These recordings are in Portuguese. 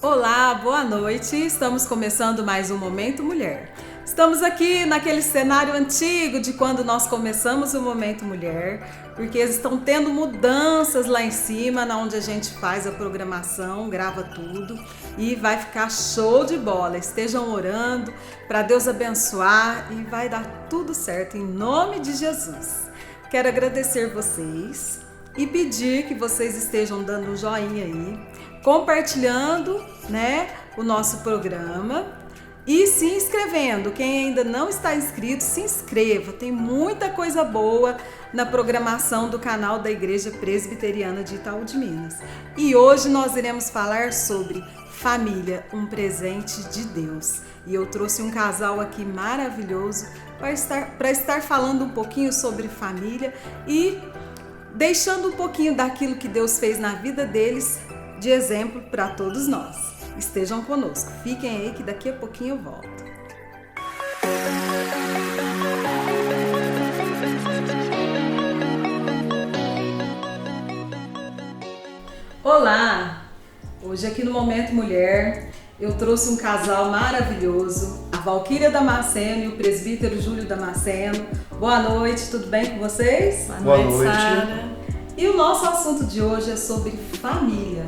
Olá, boa noite. Estamos começando mais um Momento Mulher. Estamos aqui naquele cenário antigo de quando nós começamos o Momento Mulher, porque estão tendo mudanças lá em cima, onde a gente faz a programação, grava tudo e vai ficar show de bola. Estejam orando para Deus abençoar e vai dar tudo certo em nome de Jesus. Quero agradecer vocês e pedir que vocês estejam dando um joinha aí, compartilhando, o nosso programa e se inscrevendo. Quem ainda não está inscrito, se inscreva. Tem muita coisa boa na programação do canal da Igreja Presbiteriana de Itaú de Minas. E hoje nós iremos falar sobre família, um presente de Deus. E eu trouxe um casal aqui maravilhoso para estar falando um pouquinho sobre família e deixando um pouquinho daquilo que Deus fez na vida deles de exemplo para todos nós. Estejam conosco, fiquem aí que daqui a pouquinho eu volto. Olá! Hoje aqui no Momento Mulher eu trouxe um casal maravilhoso, a Valquíria Damasceno e o presbítero Júlio Damasceno. Boa noite, tudo bem com vocês? Boa noite. Sara. E o nosso assunto de hoje é sobre família.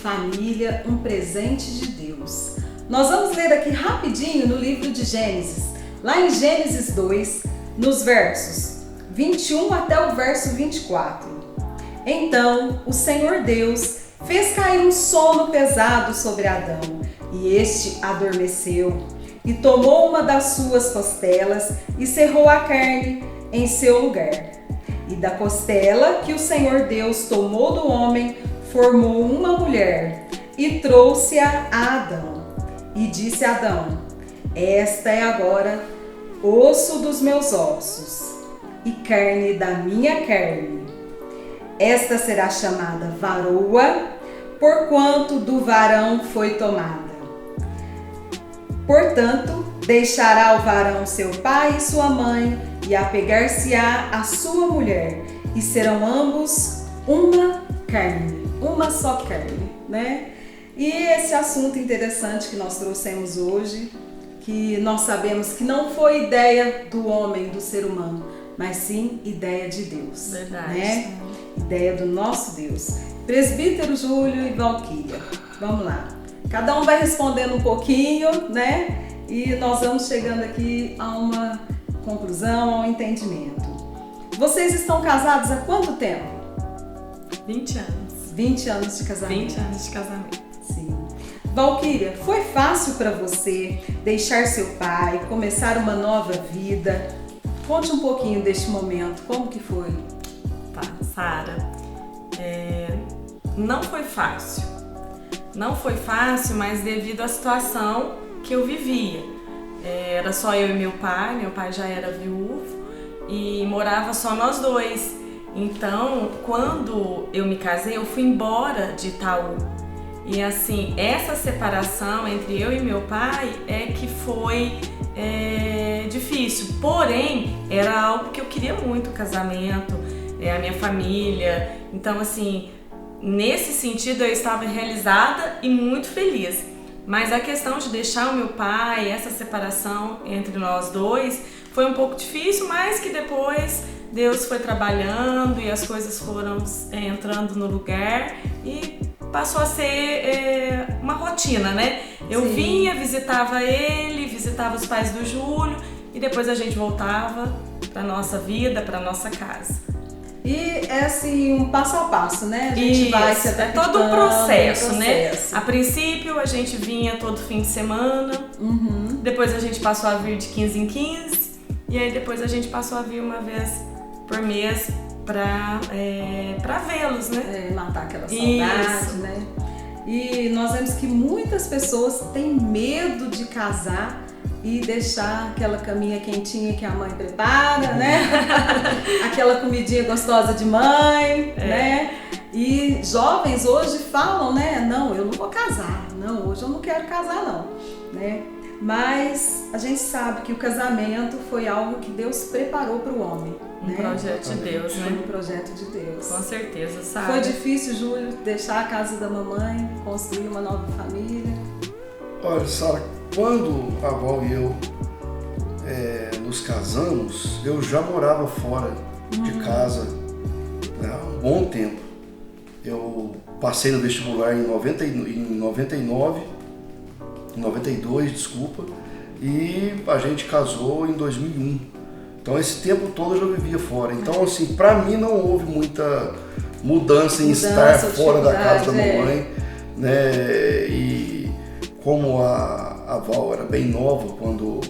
Família, um presente de Deus. Nós vamos ler aqui rapidinho no livro de Gênesis, lá em Gênesis 2, nos versos 21 até o verso 24. Então, o Senhor Deus fez cair um sono pesado sobre Adão, e este adormeceu, e tomou uma das suas costelas e cerrou a carne em seu lugar. E da costela que o Senhor Deus tomou do homem, formou uma mulher e trouxe-a a Adão. E disse a Adão: esta é agora osso dos meus ossos e carne da minha carne. Esta será chamada varoa, porquanto do varão foi tomada. Portanto, deixará o varão seu pai e sua mãe e apegar-se-á à sua mulher, e serão ambos uma carne. Uma só carne, E esse assunto interessante que nós trouxemos hoje, que nós sabemos que não foi ideia do homem, do ser humano, mas sim ideia de Deus. Verdade. Ideia do nosso Deus. Presbítero Júlio e Valquíria, vamos lá. Cada um vai respondendo um pouquinho, E nós vamos chegando aqui a uma conclusão, a um entendimento. Vocês estão casados há quanto tempo? 20 anos. 20 anos de casamento. 20 anos de casamento. Sim. Valquíria, foi fácil para você deixar seu pai, começar uma nova vida? Conte um pouquinho deste momento, como que foi? Tá, Sara, não foi fácil. Não foi fácil, mas devido à situação que eu vivia. Era só eu e meu pai já era viúvo e morava só nós dois. Então, quando eu me casei, eu fui embora de Itaú. E assim, essa separação entre eu e meu pai é que foi difícil. Porém, era algo que eu queria muito, o casamento, a minha família. Então, assim, nesse sentido eu estava realizada e muito feliz. Mas a questão de deixar o meu pai, essa separação entre nós dois, foi um pouco difícil, mas que depois Deus foi trabalhando e as coisas foram entrando no lugar e passou a ser uma rotina, Eu Sim. vinha, visitava ele, visitava os pais do Júlio e depois a gente voltava para nossa vida, para nossa casa. E é assim, um passo a passo, A gente vai se adaptando. É todo um processo, A princípio a gente vinha todo fim de semana, depois a gente passou a vir de 15 em 15 e aí depois a gente passou a vir uma vez por mês para vê-los, Matar aquela saudade, E nós vemos que muitas pessoas têm medo de casar e deixar aquela caminha quentinha que a mãe prepara, Aquela comidinha gostosa de mãe, E jovens hoje falam, não, eu não vou casar, não, hoje eu não quero casar não, Mas a gente sabe que o casamento foi algo que Deus preparou para o homem. Um projeto de Deus, né? Foi um projeto de Deus. Com certeza, sabe? Foi difícil, Júlio, deixar a casa da mamãe, construir uma nova família? Olha, Sara, quando a Val e eu nos casamos, eu já morava fora de casa há um bom tempo. Eu passei no vestibular em 92, desculpa, e a gente casou em 2001. Então esse tempo todo eu já vivia fora. Então assim, pra mim não houve muita mudança em estar fora da casa da mamãe, né? E como a Val era bem nova quando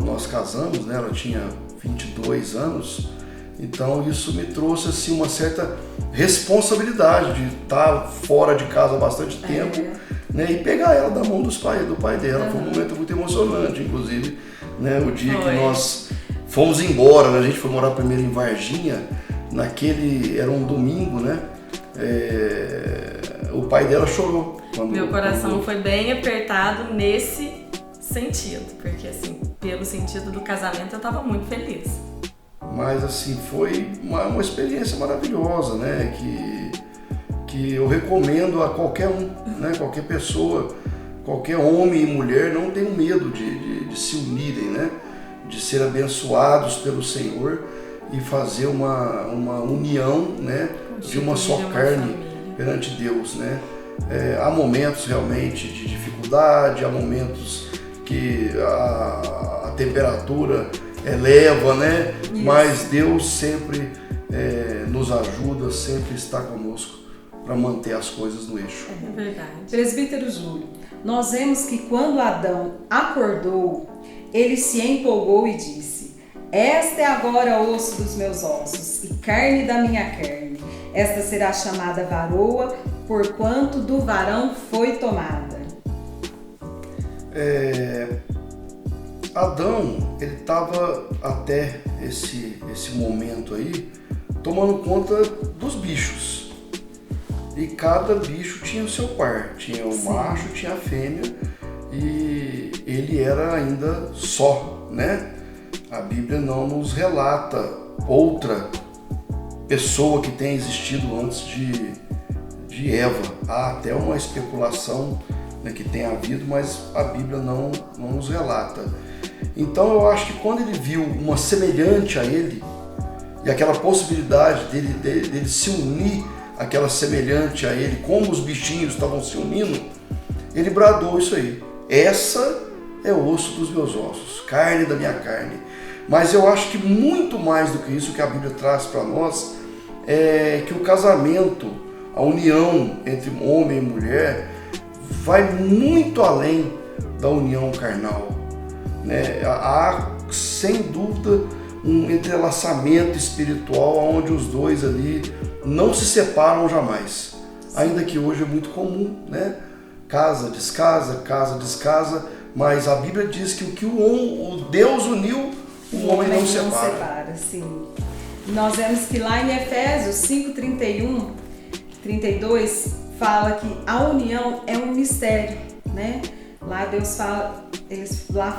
nós casamos, né? Ela tinha 22 anos, então isso me trouxe assim uma certa responsabilidade de estar fora de casa há bastante tempo, né? E pegar ela da mão do pai dela. Foi um momento muito emocionante, inclusive, né? O dia que nós fomos embora, né? A gente foi morar primeiro em Varginha, era um domingo, né? O pai dela chorou. Meu coração foi bem apertado nesse sentido, porque assim, pelo sentido do casamento eu estava muito feliz. Mas assim, foi uma experiência maravilhosa, né? Que eu recomendo a qualquer um, né? Qualquer pessoa, qualquer homem e mulher, não tenham medo de se unirem, né? De ser abençoados pelo Senhor e fazer uma união, né? De uma só carne perante Deus, né? Há momentos realmente de dificuldade, há momentos que a temperatura eleva, né? Isso. Mas Deus sempre nos ajuda, sempre está conosco para manter as coisas no eixo. É verdade. Presbítero Júlio, nós vemos que quando Adão acordou, ele se empolgou e disse: esta é agora osso dos meus ossos e carne da minha carne. Esta será chamada varoa, porquanto do varão foi tomada. Adão, ele estava até esse momento aí tomando conta dos bichos. E cada bicho tinha o seu par. Tinha o macho, tinha a fêmea. E ele era ainda só, né? A Bíblia não nos relata outra pessoa que tenha existido antes de Eva. Há até uma especulação, né, que tenha havido, mas a Bíblia não nos relata. Então eu acho que quando ele viu uma semelhante a ele, e aquela possibilidade dele se unir àquela semelhante a ele, como os bichinhos estavam se unindo, ele bradou isso aí: essa é o osso dos meus ossos, carne da minha carne. Mas eu acho que muito mais do que isso que a Bíblia traz para nós é que o casamento, a união entre homem e mulher, vai muito além da união carnal, né? Há, sem dúvida, um entrelaçamento espiritual onde os dois ali não se separam jamais. Ainda que hoje é muito comum, né? Casa descasa, mas a Bíblia diz que o que o Deus uniu, o homem não separa. Sim. Nós vemos que lá em Efésios 5:31, 32, fala que a união é um mistério, né? Lá Deus fala,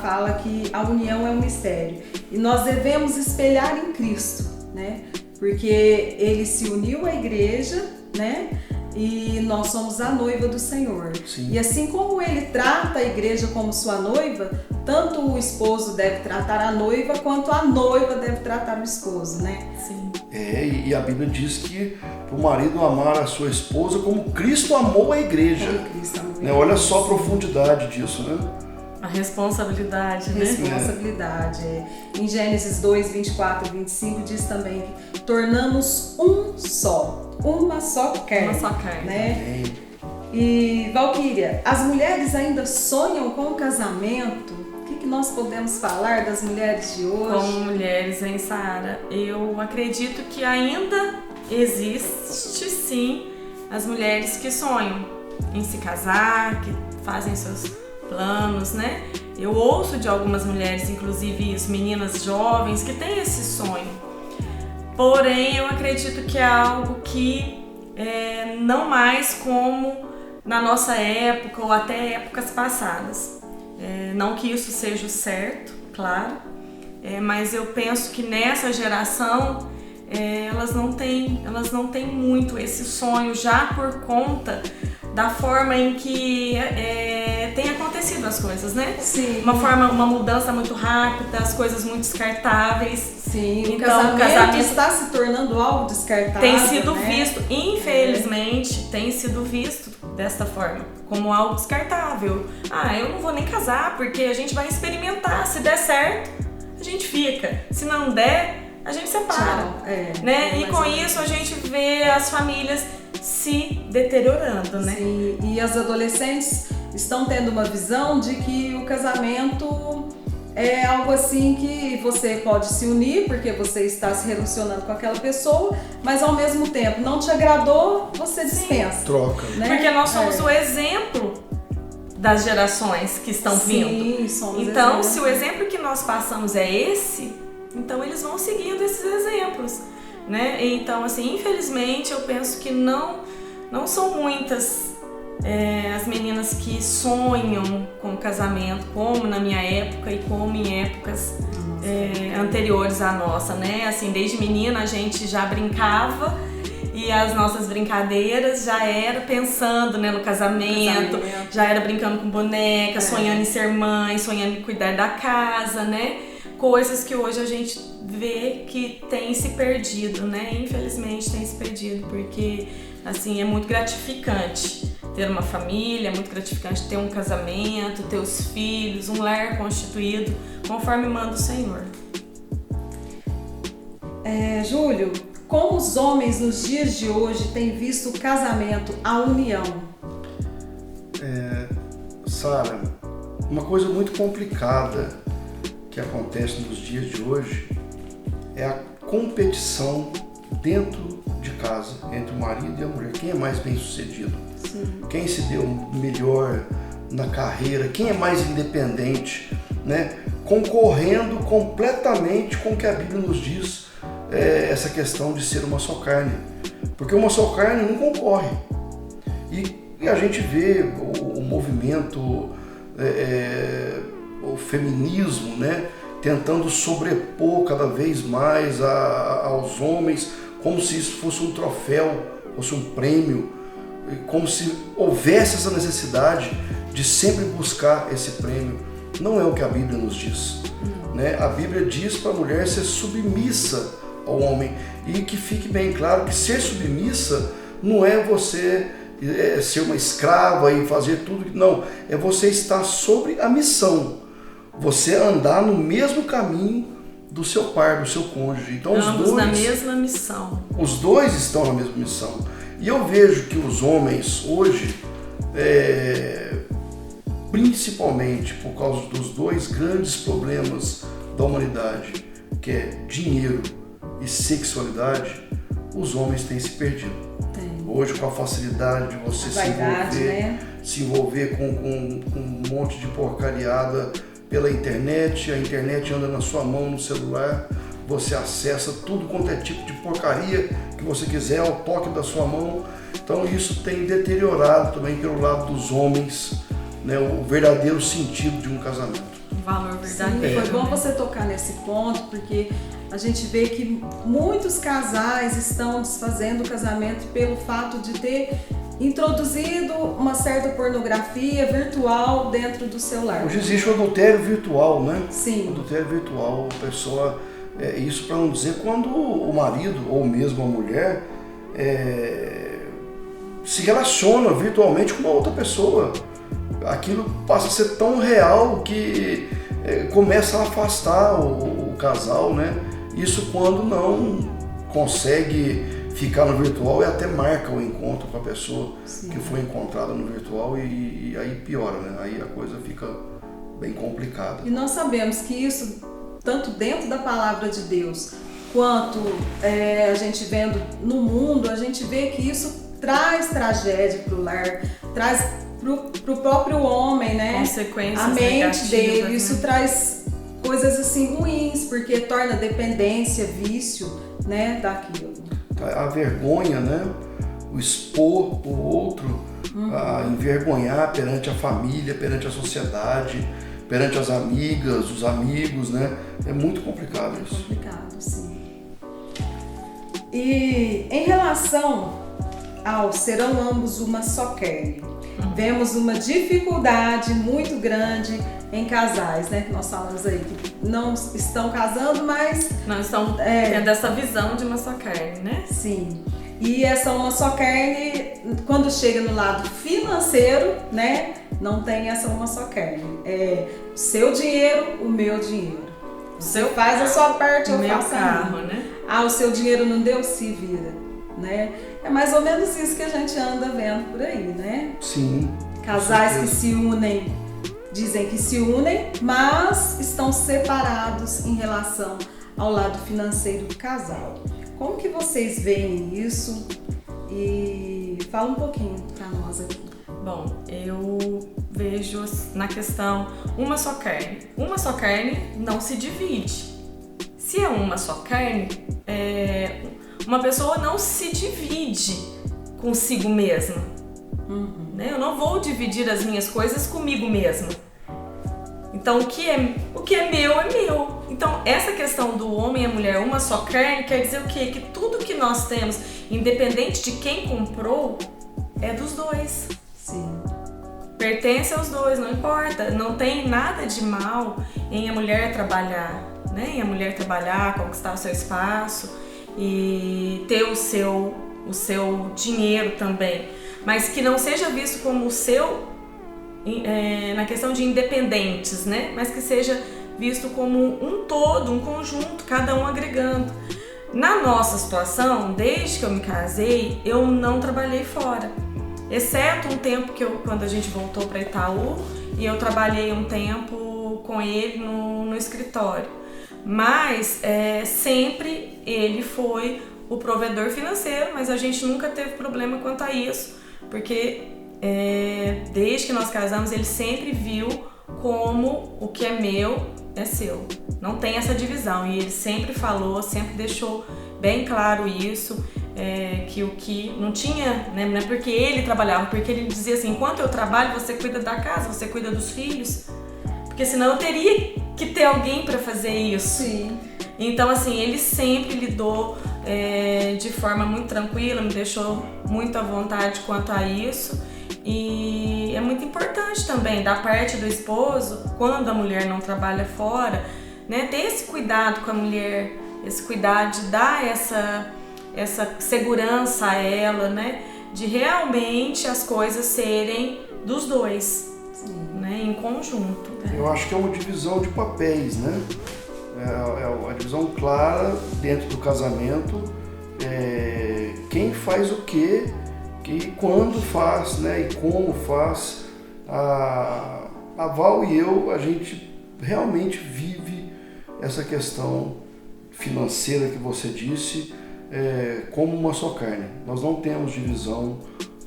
fala que a união é um mistério. E nós devemos espelhar em Cristo, né? Porque ele se uniu à igreja, né? E nós somos a noiva do Senhor. Sim. E assim como ele trata a igreja como sua noiva, tanto o esposo deve tratar a noiva, quanto a noiva deve tratar o esposo, né? Sim. E a Bíblia diz que o marido amar a sua esposa como Cristo amou a igreja. Né? Olha só a profundidade disso, né? A responsabilidade, né? Responsabilidade. Em Gênesis 2, 24 e 25 diz também que tornamos um só, uma só carne. Uma só carne. Né? E, Valquíria, as mulheres ainda sonham com o casamento? O que nós podemos falar das mulheres de hoje? Como mulheres, hein, Sara? Eu acredito que ainda existe, sim, as mulheres que sonham em se casar, que fazem seus planos, né? Eu ouço de algumas mulheres, inclusive as meninas jovens, que têm esse sonho. Porém, eu acredito que é algo que não mais como na nossa época ou até épocas passadas. Não que isso seja o certo, claro, mas eu penso que nessa geração elas não têm muito esse sonho já por conta da forma em que tem acontecido as coisas, né? Sim. Uma mudança muito rápida, as coisas muito descartáveis. Sim, Então, o casamento está se tornando algo descartável. Tem sido né? visto, infelizmente, tem sido visto desta forma, como algo descartável. Eu não vou nem casar porque a gente vai experimentar, se der certo, a gente fica. Se não der, a gente separa. Né? E com isso a gente vê as famílias se deteriorando, né? Sim, e as adolescentes estão tendo uma visão de que o casamento é algo assim que você pode se unir porque você está se relacionando com aquela pessoa, mas ao mesmo tempo não te agradou, você dispensa. Troca. Né? Porque nós somos o exemplo das gerações que estão vindo. Somos então, exemplo. se o exemplo que nós passamos é esse, então eles vão seguindo esses exemplos, né? Então, assim, infelizmente, eu penso que não são muitas as meninas que sonham com o casamento, como na minha época e como em épocas anteriores à nossa, né? Assim, desde menina a gente já brincava e as nossas brincadeiras já era pensando, né, no casamento, já era brincando com boneca, sonhando em ser mãe, sonhando em cuidar da casa, né? Coisas que hoje a gente vê que tem se perdido, né? Infelizmente tem se perdido, porque assim, é muito gratificante ter uma família, é muito gratificante ter um casamento, ter os filhos, um lar constituído, conforme manda o Senhor. Júlio, como os homens nos dias de hoje têm visto o casamento, a união? Sara, uma coisa muito complicada que acontece nos dias de hoje é a competição dentro de casa entre o marido e a mulher. Quem é mais bem sucedido? Sim. Quem se deu melhor na carreira? Quem é mais independente? Né? Concorrendo completamente com o que a Bíblia nos diz, essa questão de ser uma só carne. Porque uma só carne não concorre. E a gente vê o movimento, o feminismo, né? Tentando sobrepor cada vez mais aos homens, como se isso fosse um troféu, fosse um prêmio, como se houvesse essa necessidade de sempre buscar esse prêmio. Não é o que a Bíblia nos diz. Né? A Bíblia diz para a mulher ser submissa ao homem. E que fique bem claro que ser submissa não é você ser uma escrava e fazer tudo. Não, é você estar sobre a missão. Você andar no mesmo caminho do seu par, do seu cônjuge. Então ambos na mesma missão. Os dois estão na mesma missão. E eu vejo que os homens hoje, principalmente por causa dos dois grandes problemas da humanidade, que é dinheiro e sexualidade, os homens têm se perdido. Hoje, com a facilidade de você se envolver com um monte de porcariada pela internet, a internet anda na sua mão, no celular, você acessa tudo quanto é tipo de porcaria que você quiser ao toque da sua mão. Então isso tem deteriorado também pelo lado dos homens, né, o verdadeiro sentido de um casamento. Um valor verdadeiro. Foi bom você tocar nesse ponto, porque a gente vê que muitos casais estão desfazendo o casamento pelo fato de ter introduzido uma certa pornografia virtual dentro do seu lar. Hoje existe o adultério virtual, né? Sim. O adultério virtual, a pessoa, isso para não dizer quando o marido ou mesmo a mulher se relaciona virtualmente com uma outra pessoa. Aquilo passa a ser tão real que começa a afastar o casal, né? Isso quando não consegue ficar no virtual e até marca o encontro com a pessoa que foi encontrada no virtual e aí piora, né? Aí a coisa fica bem complicada. E nós sabemos que isso, tanto dentro da palavra de Deus, quanto a gente vendo no mundo, a gente vê que isso traz tragédia para o lar, traz para o próprio homem, né? Consequências a mente negativas, dele, né? Isso traz coisas assim ruins, porque torna dependência, vício, né, daquilo. A vergonha, né? O expor o outro a envergonhar perante a família, perante a sociedade, perante as amigas, os amigos, né? É muito complicado isso. Complicado, sim. E em relação ao serão ambos uma só carne, vemos uma dificuldade muito grande em casais, né? Que nós falamos aí que não estão casando, mas não estão tendo essa visão de uma só carne, né? Sim. E essa uma só carne, quando chega no lado financeiro, né? Não tem essa uma só carne. É o seu dinheiro, o meu dinheiro. Você faz a sua parte, eu faço a minha. Né? Ah, o seu dinheiro não deu, se vira, né? É mais ou menos isso que a gente anda vendo por aí, né? Sim. Casais que se unem, dizem que se unem, mas estão separados em relação ao lado financeiro do casal. Como que vocês veem isso? E fala um pouquinho para nós aqui. Bom, eu vejo na questão uma só carne. Uma só carne não se divide. Se é uma só carne, uma pessoa não se divide consigo mesma. Né? Eu não vou dividir as minhas coisas comigo mesma. Então, o que é meu é meu. Então, essa questão do homem e a mulher, uma só carne, quer dizer o quê? Que tudo que nós temos, independente de quem comprou, é dos dois. Sim. Pertence aos dois, não importa. Não tem nada de mal em a mulher trabalhar, né? Em a mulher trabalhar, conquistar o seu espaço e ter o seu dinheiro também. Mas que não seja visto como o seu na questão de independentes, né? Mas que seja visto como um todo, um conjunto, cada um agregando. Na nossa situação, desde que eu me casei, eu não trabalhei fora. Exceto um tempo quando a gente voltou para Itaú e eu trabalhei um tempo com ele no escritório. Mas sempre ele foi o provedor financeiro, mas a gente nunca teve problema quanto a isso, porque desde que nós casamos ele sempre viu como o que é meu é seu. Não tem essa divisão e ele sempre falou, sempre deixou bem claro isso. Que o que não tinha, né, não é porque ele trabalhava, porque ele dizia assim, enquanto eu trabalho você cuida da casa, você cuida dos filhos, porque senão eu teria que ter alguém para fazer isso. Sim. Então assim, ele sempre lidou de forma muito tranquila, me deixou muito à vontade quanto a isso. E é muito importante também da parte do esposo, quando a mulher não trabalha fora, né, ter esse cuidado com a mulher, esse cuidado de dar essa segurança a ela, né? De realmente as coisas serem dos dois, né? Em conjunto. Eu acho que é uma divisão de papéis, né? É uma divisão clara dentro do casamento. Quem faz o quê, e quando faz, né? E como faz. A Val e eu, a gente realmente vive essa questão financeira que você disse, como uma só carne. Nós não temos divisão,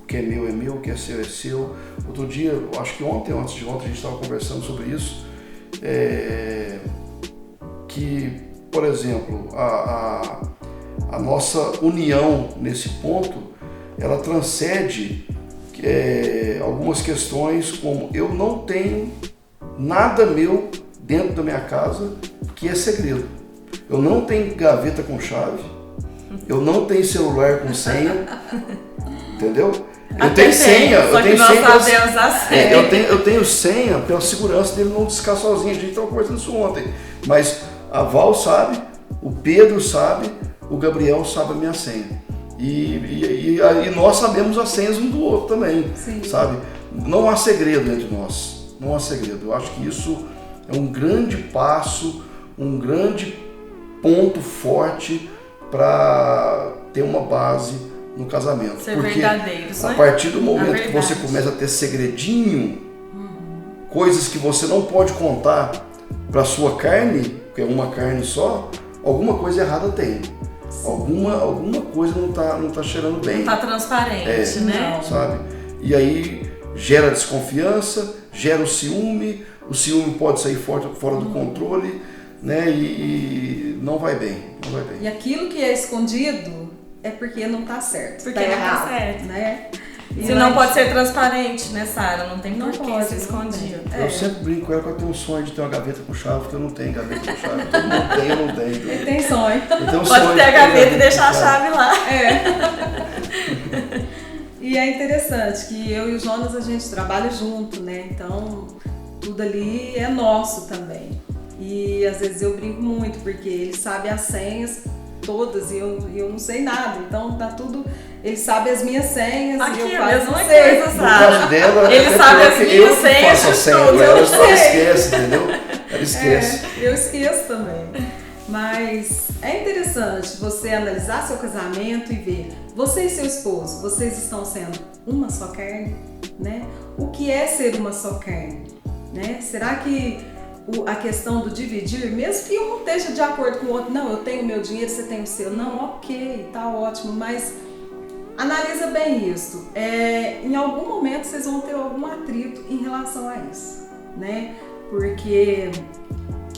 o que é meu, o que é seu. Outro dia, acho que antes de ontem, a gente estava conversando sobre isso, que, por exemplo, a nossa união nesse ponto, ela transcende algumas questões, como eu não tenho nada meu dentro da minha casa que é segredo. Eu não tenho gaveta com chave, eu não tenho celular com senha, entendeu? Eu tenho senha, eu tenho senha. Eu tenho senha pela segurança dele não discar sozinho. A gente estava conversando isso ontem. Mas a Val sabe, o Pedro sabe, o Gabriel sabe a minha senha. E nós sabemos as senhas um do outro também, sim, sabe? Não há segredo entre nós, não há segredo. Eu acho que isso é um grande passo, um grande ponto forte para ter uma base no casamento. Ser verdadeiros, a partir do momento que você começa a ter segredinho, coisas que você não pode contar para sua carne, que é uma carne só, alguma coisa errada tem. Alguma coisa não tá cheirando bem. Não tá transparente, né? Sabe? E aí gera desconfiança, gera o ciúme pode sair fora do controle, né? E não vai bem, não vai bem. E aquilo que é escondido é porque não tá certo. Porque não tá certo. Né? Se não pode ser transparente, né, Sara? Não tem por que ser escondido. Eu sempre brinco com ela que eu tenho um sonho de ter uma gaveta com chave, porque eu não tenho gaveta com chave. Todo mundo tem, eu não tenho. Ele tem sonho. Pode ter a gaveta e deixar a chave lá. E é interessante que eu e o Jonas, a gente trabalha junto, né? Então, tudo ali é nosso também. E às vezes eu brinco muito, porque ele sabe as senhas todas e eu não sei nada. Então tá tudo. Ele sabe as minhas senhas aqui e eu é a mesma quase sei. coisa, sabe? Dela, ele sabe as minhas senhas de todas. Ela só esquece, entendeu? Ela esquece. Eu esqueço também. Mas é interessante você analisar seu casamento e ver, você e seu esposo, vocês estão sendo uma só carne, né? O que é ser uma só carne, né? Será que a questão do dividir, mesmo que um esteja de acordo com o outro, não, eu tenho o meu dinheiro, você tem o seu, não, ok, tá ótimo, mas analisa bem isso. Em algum momento vocês vão ter algum atrito em relação a isso, né? Porque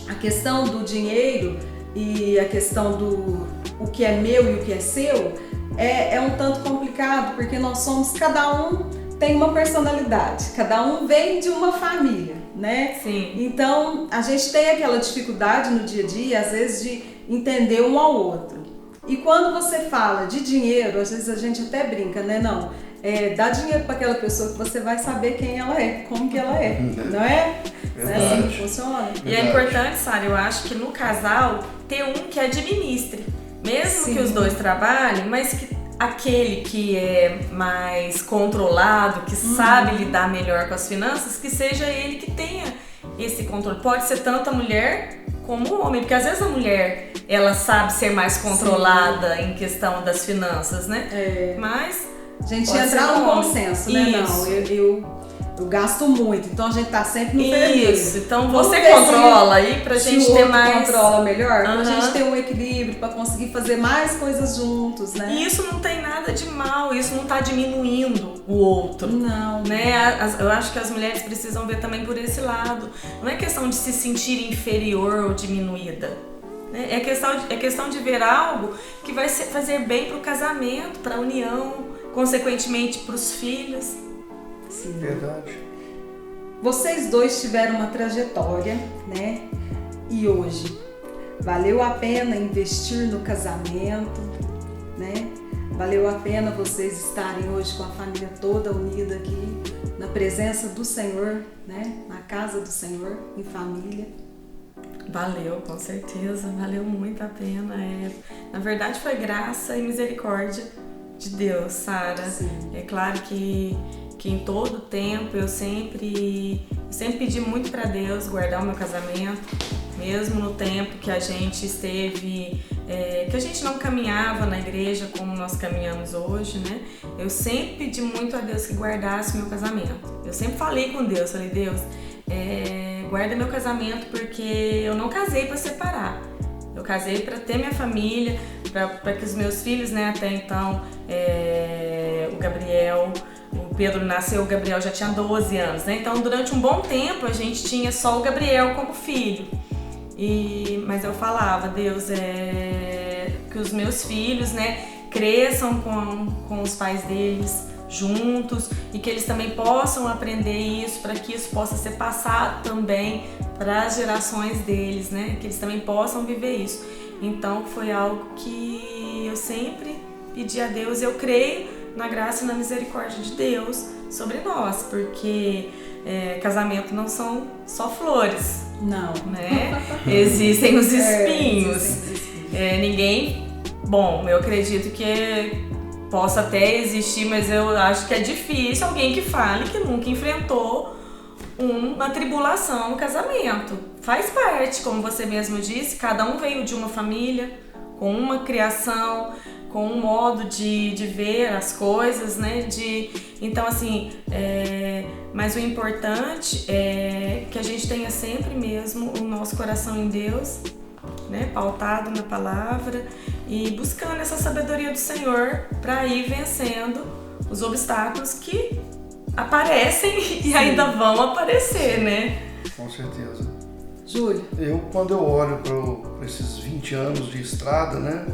a questão do dinheiro e a questão do o que é meu e o que é seu é um tanto complicado, porque nós somos, cada um tem uma personalidade, cada um vem de uma família, né? Sim. Então a gente tem aquela dificuldade no dia a dia, às vezes, de entender um ao outro. E quando você fala de dinheiro, às vezes a gente até brinca, né? Não, dá dinheiro para aquela pessoa que você vai saber quem ela é, como que ela é, não é? Não é assim que funciona? E é importante, Sara, eu acho que no casal ter um que administre, mesmo Sim. que os dois trabalhem, mas que aquele que é mais controlado, que sabe lidar melhor com as finanças, que seja ele que tenha esse controle. Pode ser tanto a mulher como o homem, porque às vezes a mulher, ela sabe ser mais controlada em questão das finanças, né? Mas a gente pode entrar ser no um bom homem. senso, né? Isso. Não, eu gasto muito, então a gente tá sempre no vermelho. Isso, então Vamos você ver controla aí pra se gente o ter outro mais... controla melhor, pra Aham. gente ter um equilíbrio, pra conseguir fazer mais coisas juntos, né? E isso não tem nada de mal, isso não tá diminuindo o outro. Não. Né? Eu acho que as mulheres precisam ver também por esse lado. Não é questão de se sentir inferior ou diminuída. Né? É questão de ver algo que vai fazer bem pro casamento, pra união, consequentemente pros filhos. Sim. Verdade. Vocês dois tiveram uma trajetória, né? E hoje, valeu a pena investir no casamento, né? Valeu a pena vocês estarem hoje com a família toda unida aqui, na presença do Senhor, né? Na casa do Senhor, em família. Valeu, com certeza, valeu muito a pena. Na verdade foi graça e misericórdia de Deus, Sara. É claro que em todo tempo eu sempre pedi muito para Deus guardar o meu casamento, mesmo no tempo que a gente esteve, que a gente não caminhava na igreja como nós caminhamos hoje, né? Eu sempre pedi muito a Deus que guardasse o meu casamento. Eu sempre falei com Deus, Deus, guarda meu casamento, porque eu não casei para separar. Eu casei para ter minha família, para que os meus filhos, né, até então, o Gabriel, o Pedro nasceu, o Gabriel já tinha 12 anos, né? Então, durante um bom tempo, a gente tinha só o Gabriel como filho. Mas eu falava, Deus, que os meus filhos, né, cresçam com os pais deles juntos e que eles também possam aprender isso, para que isso possa ser passado também para as gerações deles, né? Que eles também possam viver isso. Então, foi algo que eu sempre pedi a Deus. Eu creio na graça e na misericórdia de Deus sobre nós, porque casamento não são só flores. Não. Né? Existem os espinhos. Existem os espinhos. Ninguém... Bom, eu acredito que possa até existir, mas eu acho que é difícil alguém que fale que nunca enfrentou uma tribulação no casamento. Faz parte, como você mesmo disse, cada um veio de uma família, com uma criação, com um modo de ver as coisas, né? Então, assim, mas o importante é que a gente tenha sempre mesmo o nosso coração em Deus, né? Pautado na palavra e buscando essa sabedoria do Senhor para ir vencendo os obstáculos que aparecem e ainda vão aparecer, né? Com certeza. Júlio? Quando eu olho para esses 20 anos de estrada, né?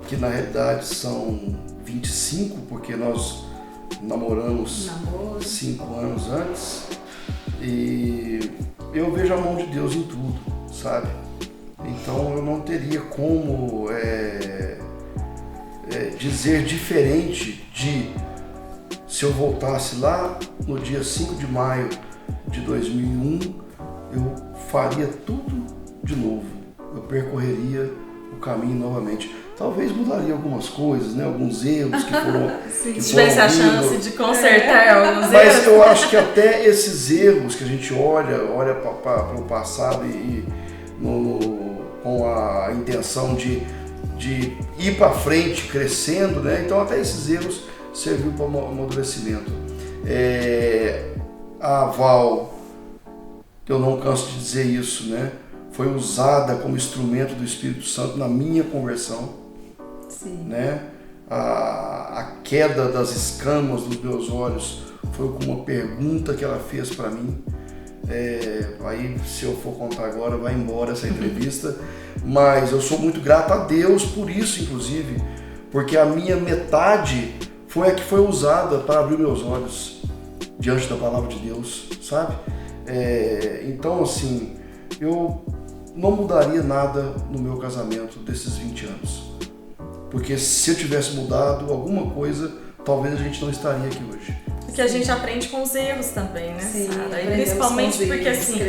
Que na realidade são 25, porque nós namoramos 5 anos antes, e eu vejo a mão de Deus em tudo, sabe? Então eu não teria como dizer diferente de se eu voltasse lá no dia 5 de maio de 2001, eu faria tudo de novo, eu percorreria o caminho novamente. Talvez mudaria algumas coisas, né? Alguns erros que foram... Se tivesse a chance de consertar alguns erros. Mas eu acho que até esses erros que a gente olha para o passado com a intenção de ir para frente, crescendo, né? Então até esses erros serviu para o amadurecimento. A Val, eu não canso de dizer isso, né? Foi usada como instrumento do Espírito Santo na minha conversão. Sim. Né? A queda das escamas dos meus olhos foi com uma pergunta que ela fez para mim. Aí, se eu for contar agora, vai embora essa entrevista. Mas eu sou muito grato a Deus por isso, inclusive, porque a minha metade foi a que foi usada para abrir meus olhos diante da palavra de Deus, sabe? Então, assim, eu não mudaria nada no meu casamento desses 20 anos. Porque se eu tivesse mudado alguma coisa, talvez a gente não estaria aqui hoje. Porque a gente aprende com os erros também, né, Sim, Sara? E principalmente porque, erros, assim,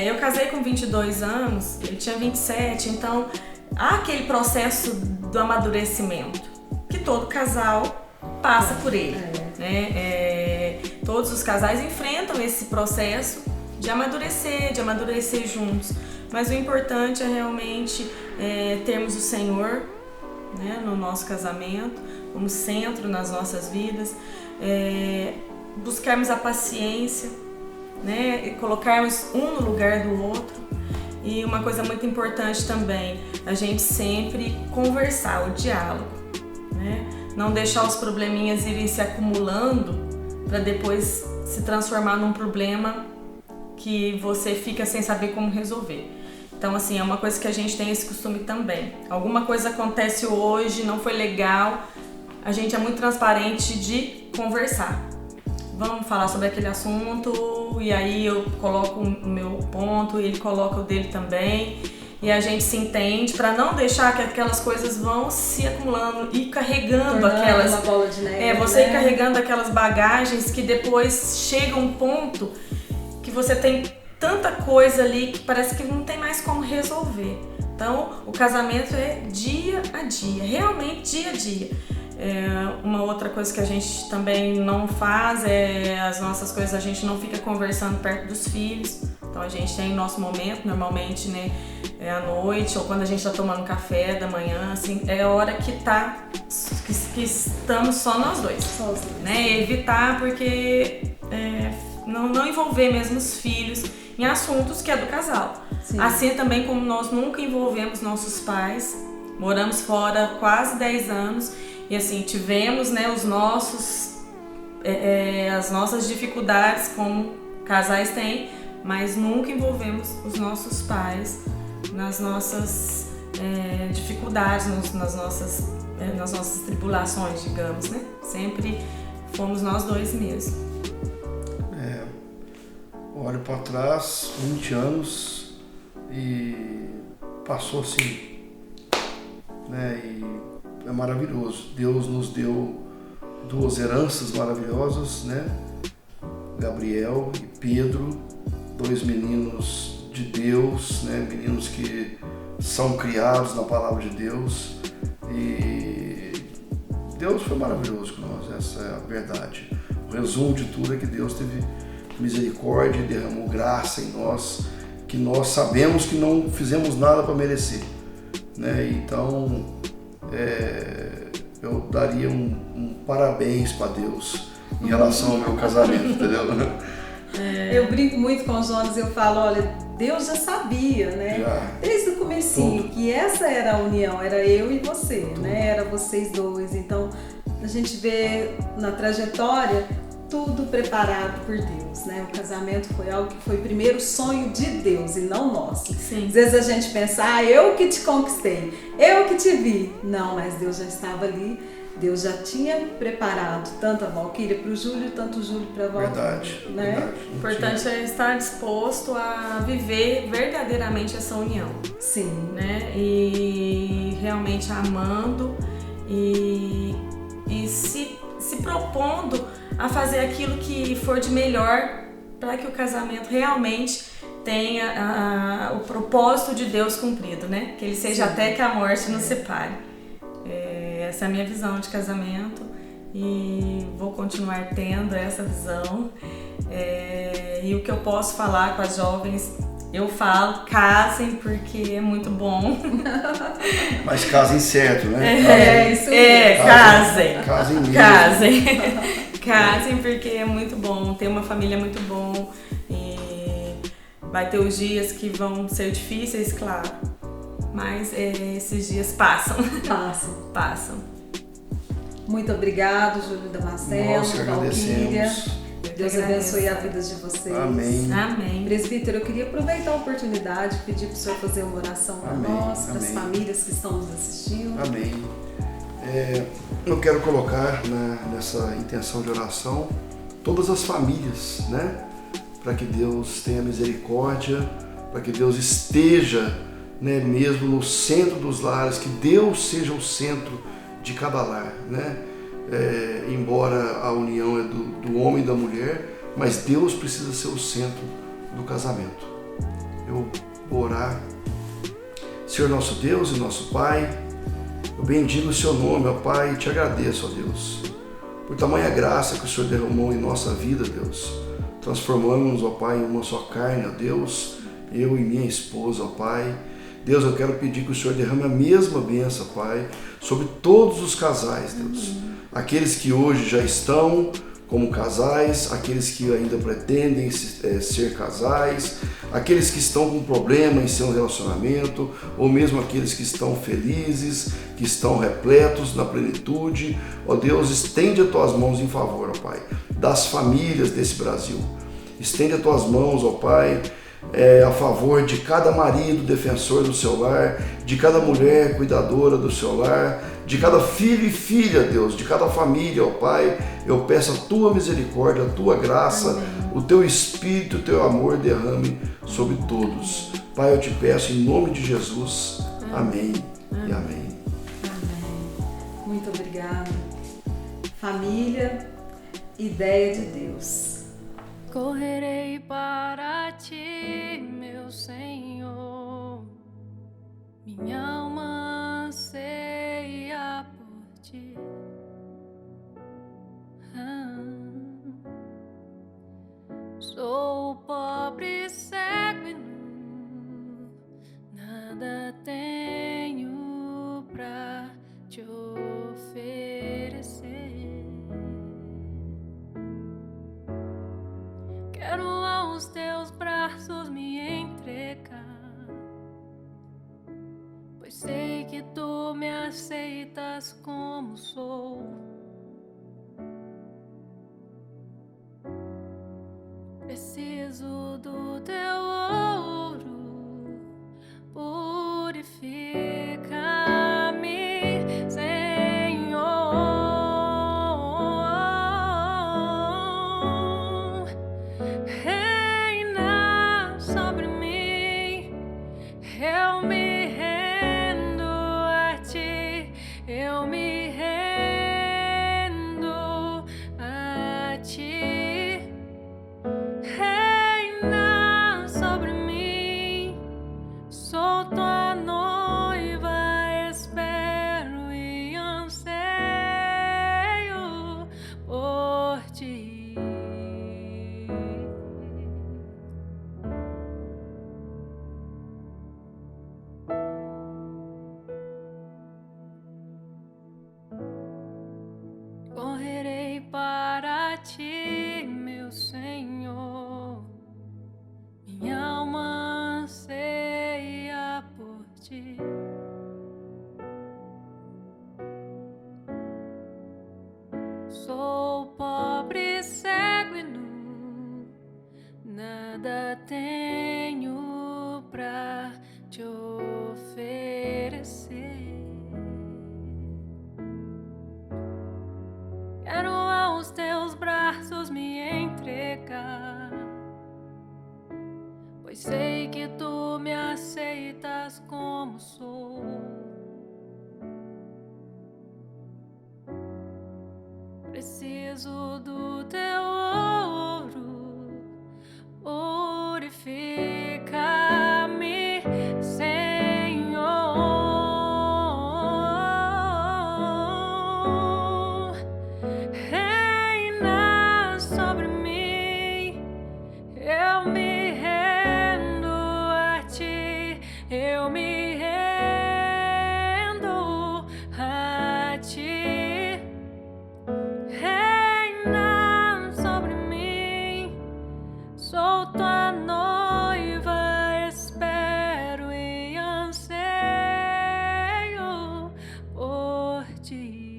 eu casei com 22 anos, ele tinha 27, então há aquele processo do amadurecimento que todo casal passa por ele, né? Todos os casais enfrentam esse processo de amadurecer juntos. Mas o importante é realmente termos o Senhor, né, no nosso casamento, como centro nas nossas vidas, buscarmos a paciência, né, e colocarmos um no lugar do outro. E uma coisa muito importante também, a gente sempre conversar, o diálogo, né? Não deixar os probleminhas irem se acumulando para depois se transformar num problema que você fica sem saber como resolver. Então, assim, é uma coisa que a gente tem esse costume também. Alguma coisa acontece hoje, não foi legal, a gente é muito transparente de conversar. Vamos falar sobre aquele assunto, e aí eu coloco o meu ponto, ele coloca o dele também, e a gente se entende para não deixar que aquelas coisas vão se acumulando e carregando aquelas... Uma bola de neve, você ir carregando aquelas bagagens que depois chega um ponto que você tem tanta coisa ali que parece que não tem mais como resolver. Então, o casamento é dia a dia, realmente dia a dia. Uma outra coisa que a gente também não faz as nossas coisas, a gente não fica conversando perto dos filhos. Então, a gente tem nosso momento, normalmente, né, à noite ou quando a gente está tomando café da manhã, assim, é a hora que estamos só nós dois. Né? Evitar, porque não envolver mesmo os filhos em assuntos que é do casal. Sim. Assim também como nós nunca envolvemos nossos pais, moramos fora quase 10 anos e assim, tivemos, né, as nossas dificuldades como casais têm, mas nunca envolvemos os nossos pais nas nossas dificuldades, nas nossas tribulações, digamos, né? Sempre fomos nós dois mesmo. Olho para trás, 20 anos e passou assim, né? E é maravilhoso. Deus nos deu 2 heranças maravilhosas, né? Gabriel e Pedro, 2 meninos de Deus, né? Meninos que são criados na palavra de Deus, e Deus foi maravilhoso com nós, essa é a verdade. O resumo de tudo é que Deus teve misericórdia e derramou graça em nós, que nós sabemos que não fizemos nada para merecer, né? Então eu daria um parabéns para Deus em relação ao meu casamento, entendeu? Eu brinco muito com o Jonas e eu falo, olha, Deus já sabia, né? Desde o comecinho, que essa era a união, era eu e você, né? Era vocês dois. Então, a gente vê na trajetória tudo preparado por Deus, né? O casamento foi algo que foi primeiro sonho de Deus e não nosso. Sim. Às vezes a gente pensa, eu que te conquistei, eu que te vi. Não, mas Deus já estava ali Deus já tinha preparado tanto a Valquíria para o Júlio, tanto o Júlio para a Valquíria. Verdade, né? verdade. O importante é estar disposto a viver verdadeiramente essa união. Sim. Né? E realmente amando e se propondo a fazer aquilo que for de melhor para que o casamento realmente tenha o propósito de Deus cumprido, né? Que ele seja Sim. até que a morte nos separe. Essa é a minha visão de casamento e vou continuar tendo essa visão. E o que eu posso falar com as jovens, eu falo, casem porque é muito bom. Mas casem certo, né? Isso mesmo. Casem. Casem mesmo. Casem. Casem porque é muito bom, ter uma família é muito bom. E vai ter os dias que vão ser difíceis, claro. Mas esses dias passam. Passam. Muito obrigado, Júlio Damasceno, Nós que Valquíria. agradecemos. Deus abençoe a vida de vocês. Amém. Amém. Presbítero, eu queria aproveitar a oportunidade e pedir para o senhor fazer uma oração para Amém, nós, para as amém. famílias que estão nos assistindo. Amém. Eu quero colocar nessa intenção de oração todas as famílias, né? Para que Deus tenha misericórdia, para que Deus esteja, né, mesmo no centro dos lares, que Deus seja o centro de cada lar, né? Embora a união é do homem e da mulher, mas Deus precisa ser o centro do casamento. Eu vou orar. Senhor nosso Deus e nosso Pai, eu bendigo o seu nome, ó Pai, e te agradeço, ó Deus, por tamanha graça que o Senhor derramou em nossa vida, Deus. Transformamos-nos, ó Pai, em uma só carne, ó Deus, eu e minha esposa, ó Pai. Deus, eu quero pedir que o Senhor derrame a mesma bênção, Pai, sobre todos os casais, Deus. Aqueles que hoje já estão como casais, aqueles que ainda pretendem ser casais, aqueles que estão com problema em seu relacionamento, ou mesmo aqueles que estão felizes, que estão repletos na plenitude. Ó Deus, estende as tuas mãos em favor, ó Pai, das famílias desse Brasil. Estende as tuas mãos, ó Pai, a favor de cada marido defensor do seu lar, de cada mulher cuidadora do seu lar, de cada filho e filha, Deus, de cada família, ó Pai. Eu peço a tua misericórdia, a tua graça, amém, o teu espírito, o teu amor derrame sobre todos. Pai, eu te peço em nome de Jesus. Amém e amém. Amém. Muito obrigada. Família, ideia de Deus. Correrei para ti, meu Senhor, minha alma anseia por ti. Sou pobre, cego e nu, nada tenho pra te oferecer. Quero aos teus braços me entregar, pois sei que tu me aceitas como sou. Preciso do teu ouro, purifica-me, Senhor. Reina sobre mim, eu me rendo a ti, eu me rendo a ti. Reina sobre mim, sou tua noiva, espero e anseio por ti. Correrei para ti, meu Senhor, minha alma anseia por ti. Sou pobre, cego e nu, nada tenho pra te oferecer. ficar, pois sei que tu me aceitas como sou. Preciso do teu ouro, purifica-me, Senhor. Reina sobre mim, eu me rendo a ti, eu me rendo a ti. Reina sobre mim, sou tua noiva, espero e anseio por ti.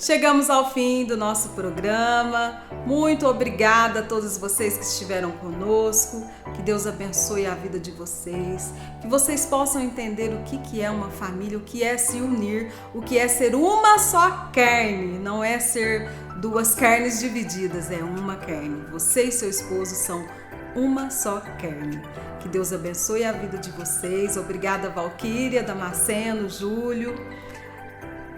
Chegamos ao fim do nosso programa. Muito obrigada a todos vocês que estiveram conosco. Que Deus abençoe a vida de vocês. Que vocês possam entender o que é uma família, o que é se unir, o que é ser uma só carne. Não é ser duas carnes divididas, é uma carne. Você e seu esposo são uma só carne. Que Deus abençoe a vida de vocês. Obrigada, Valquíria, Damasceno, Júlio.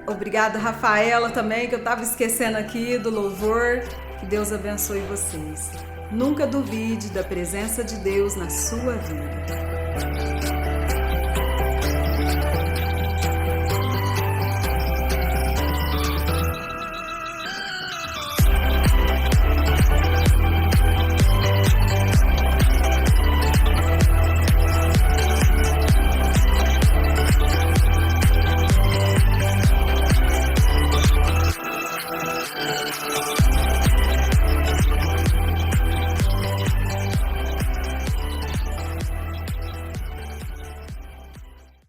Obrigada, Rafaela, também, que eu estava esquecendo aqui do louvor. Que Deus abençoe vocês. Nunca duvide da presença de Deus na sua vida.